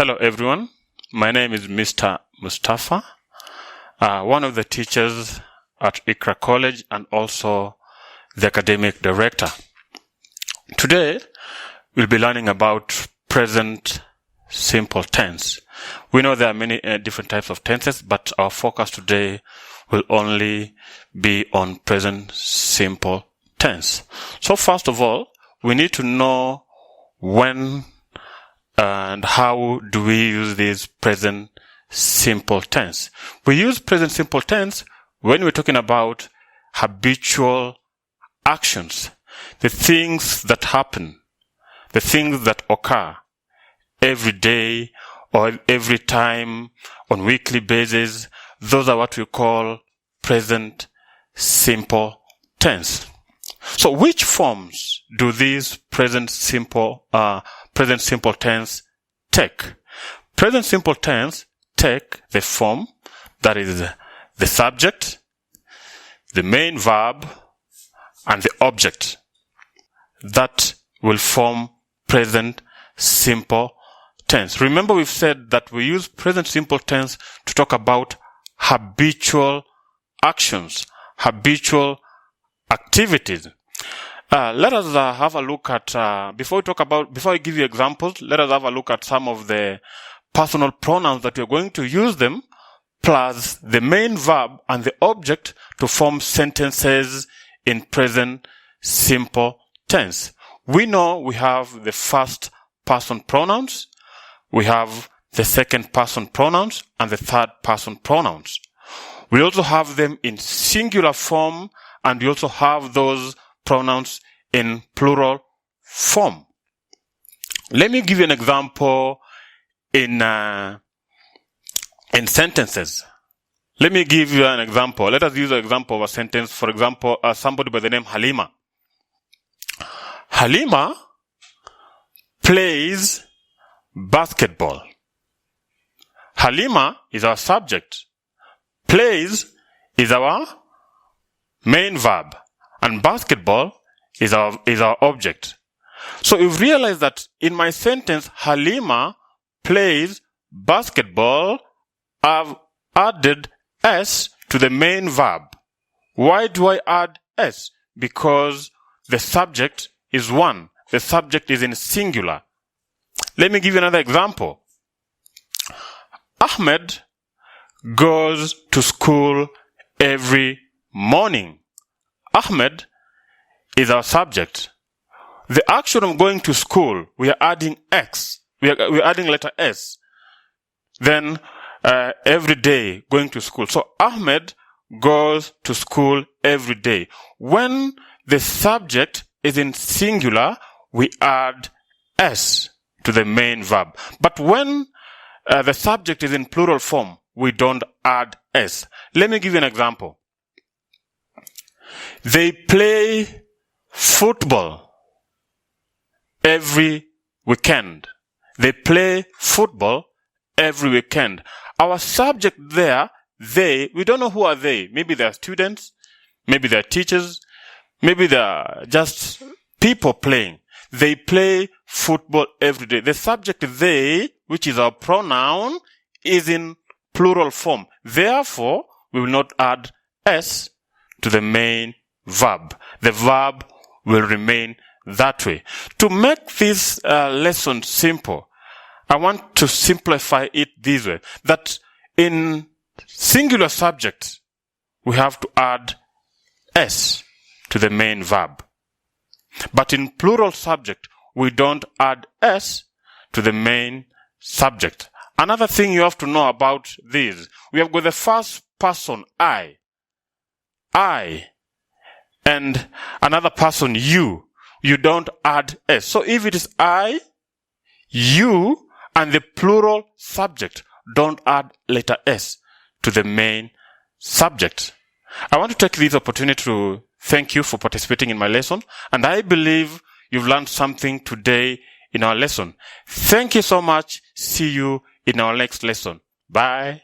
Hello everyone, my name is Mr. Mustafa, one of the teachers at Ikra College and also the academic director. Today, we'll be learning about present simple tense. We know there are many different types of tenses, but our focus today will only be on present simple tense. So first of all, we need to know when and how do we use this present simple tense. We use present simple tense when we're talking about habitual actions, the things that happen, the things that occur every day or every time on weekly basis. Those are what we call present simple tense. So which forms do these present simple tense take? Present simple tense take the form that is the subject, the main verb, and the object. That will form present simple tense. Remember, we've said that we use present simple tense to talk about habitual actions, habitual activities. Let us have a look at, before I give you examples, let us have a look at some of the personal pronouns that we're going to use them, plus the main verb and the object to form sentences in present simple tense. We know we have the first person pronouns, we have the second person pronouns, and the third person pronouns. We also have them in singular form, and we also have those pronouns in plural form. Let me give you an example in sentences. Let me give you an example. Let us use an example of a sentence. For example, somebody by the name Halima. Halima plays basketball. Halima is our subject. Plays is our main verb. And basketball is our object. So you've realized that in my sentence, Halima plays basketball, I've added S to the main verb. Why do I add S? Because the subject is one. The subject is in singular. Let me give you another example. Ahmed goes to school every morning. Ahmed is our subject. The action of going to school, we are adding X. We are adding letter S. Then, every day going to school. So Ahmed goes to school every day. When the subject is in singular, we add S to the main verb. But when the subject is in plural form, we don't add S. Let me give you an example. They play football every weekend. They play football every weekend. Our subject there, we don't know who are they. Maybe they're students, maybe they're teachers, maybe they're just people playing. They play football every day. The subject they, which is our pronoun, is in plural form. Therefore, we will not add S to the main verb. The verb will remain that way. To make this lesson simple, I want to simplify it this way. That in singular subject, we have to add S to the main verb. But in plural subject, we don't add S to the main subject. Another thing you have to know about this, we have got the first person, I, and another person, you. You don't add S. So if it is I, you, and the plural subject, don't add letter S to the main subject. I want to take this opportunity to thank you for participating in my lesson, and I believe you've learned something today in our lesson. Thank you so much. See you in our next lesson. Bye.